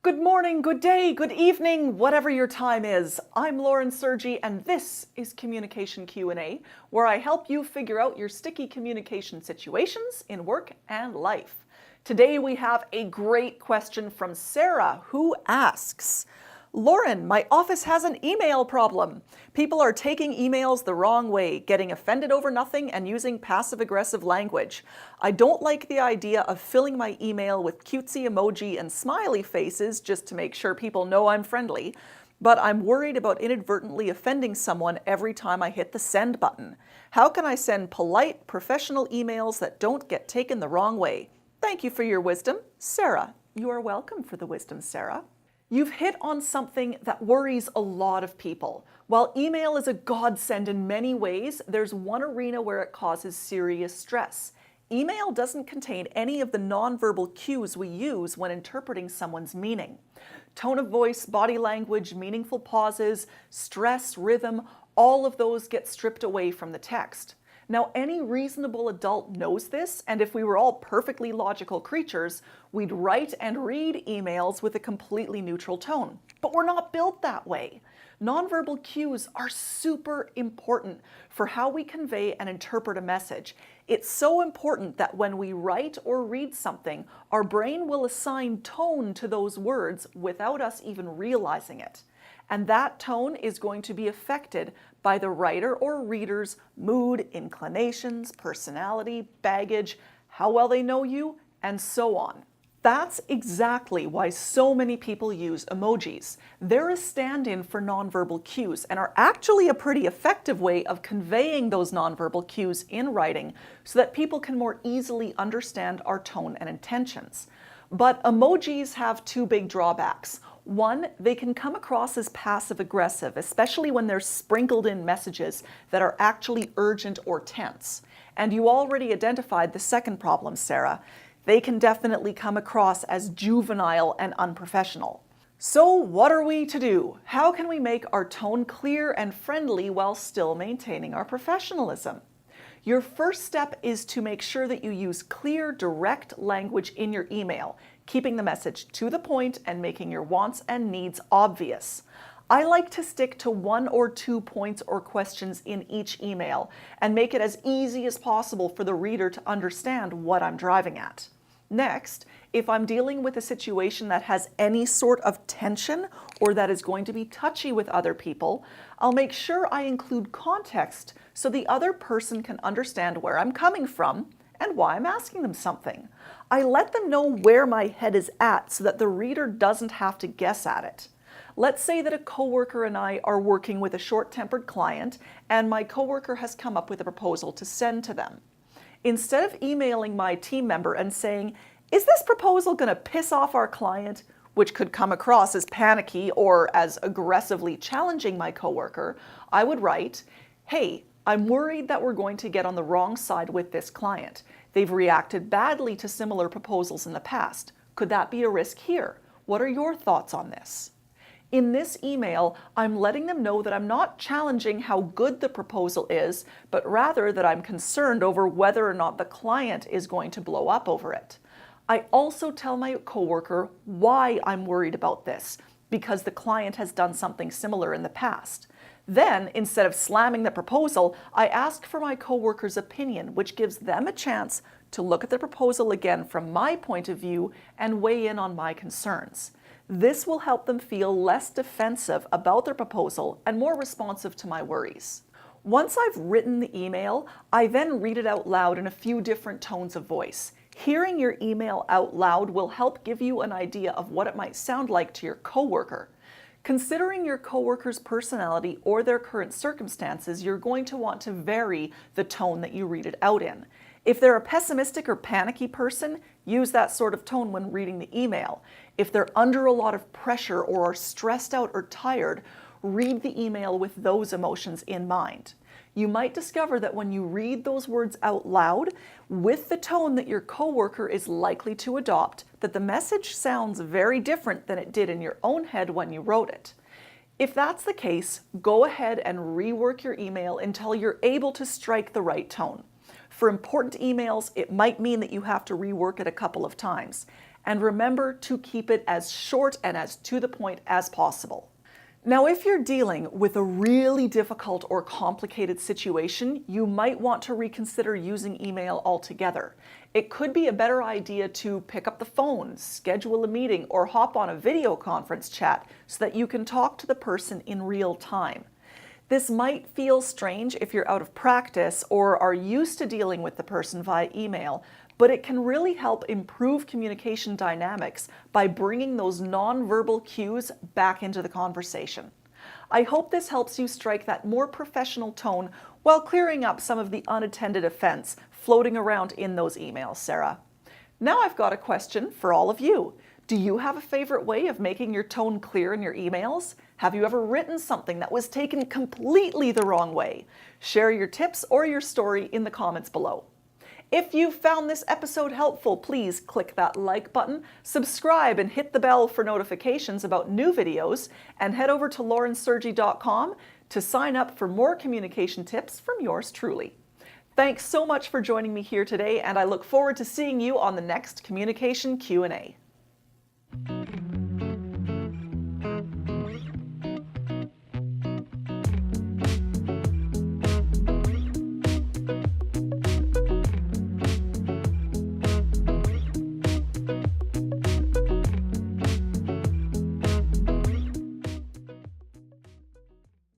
Good morning, good day, good evening, whatever your time is. I'm Lauren Sergi, and this is Communication Q&A, where I help you figure out your sticky communication situations in work and life. Today we have a great question from Sarah, who asks, Lauren, my office has an email problem. People are taking emails the wrong way, getting offended over nothing and using passive-aggressive language. I don't like the idea of filling my email with cutesy emoji and smiley faces just to make sure people know I'm friendly, but I'm worried about inadvertently offending someone every time I hit the send button. How can I send polite, professional emails that don't get taken the wrong way? Thank you for your wisdom, Sarah. You are welcome for the wisdom, Sarah. You've hit on something that worries a lot of people. While email is a godsend in many ways, there's one arena where it causes serious stress. Email doesn't contain any of the nonverbal cues we use when interpreting someone's meaning. Tone of voice, body language, meaningful pauses, stress, rhythm, all of those get stripped away from the text. Now, any reasonable adult knows this, and if we were all perfectly logical creatures, we'd write and read emails with a completely neutral tone. But we're not built that way. Nonverbal cues are super important for how we convey and interpret a message. It's so important that when we write or read something, our brain will assign tone to those words without us even realizing it. And that tone is going to be affected by the writer or reader's mood, inclinations, personality, baggage, how well they know you, and so on. That's exactly why so many people use emojis. They're a stand-in for nonverbal cues and are actually a pretty effective way of conveying those nonverbal cues in writing so that people can more easily understand our tone and intentions. But emojis have two big drawbacks. One, they can come across as passive-aggressive, especially when they're sprinkled in messages that are actually urgent or tense. And you already identified the second problem, Sarah. They can definitely come across as juvenile and unprofessional. So what are we to do? How can we make our tone clear and friendly while still maintaining our professionalism? Your first step is to make sure that you use clear, direct language in your email, keeping the message to the point and making your wants and needs obvious. I like to stick to 1 or 2 points or questions in each email and make it as easy as possible for the reader to understand what I'm driving at. Next, if I'm dealing with a situation that has any sort of tension or that is going to be touchy with other people, I'll make sure I include context so the other person can understand where I'm coming from and why I'm asking them something. I let them know where my head is at so that the reader doesn't have to guess at it. Let's say that a coworker and I are working with a short-tempered client and my coworker has come up with a proposal to send to them. Instead of emailing my team member and saying, "Is this proposal going to piss off our client?" which could come across as panicky or as aggressively challenging my coworker, I would write, "Hey, I'm worried that we're going to get on the wrong side with this client. They've reacted badly to similar proposals in the past. Could that be a risk here? What are your thoughts on this?" In this email, I'm letting them know that I'm not challenging how good the proposal is, but rather that I'm concerned over whether or not the client is going to blow up over it. I also tell my coworker why I'm worried about this, because the client has done something similar in the past. Then, instead of slamming the proposal, I ask for my coworker's opinion, which gives them a chance to look at the proposal again from my point of view and weigh in on my concerns. This will help them feel less defensive about their proposal and more responsive to my worries. Once I've written the email, I then read it out loud in a few different tones of voice. Hearing your email out loud will help give you an idea of what it might sound like to your coworker. Considering your coworker's personality or their current circumstances, you're going to want to vary the tone that you read it out in. If they're a pessimistic or panicky person, use that sort of tone when reading the email. If they're under a lot of pressure or are stressed out or tired, read the email with those emotions in mind. You might discover that when you read those words out loud, with the tone that your coworker is likely to adopt, that the message sounds very different than it did in your own head when you wrote it. If that's the case, go ahead and rework your email until you're able to strike the right tone. For important emails, it might mean that you have to rework it a couple of times. And remember to keep it as short and as to the point as possible. Now, if you're dealing with a really difficult or complicated situation, you might want to reconsider using email altogether. It could be a better idea to pick up the phone, schedule a meeting, or hop on a video conference chat so that you can talk to the person in real time. This might feel strange if you're out of practice or are used to dealing with the person via email, but it can really help improve communication dynamics by bringing those nonverbal cues back into the conversation. I hope this helps you strike that more professional tone while clearing up some of the unattended offense floating around in those emails, Sarah. Now I've got a question for all of you. Do you have a favorite way of making your tone clear in your emails? Have you ever written something that was taken completely the wrong way? Share your tips or your story in the comments below. If you found this episode helpful, please click that like button, subscribe, and hit the bell for notifications about new videos, and head over to laurensergi.com to sign up for more communication tips from yours truly. Thanks so much for joining me here today, and I look forward to seeing you on the next Communication Q&A.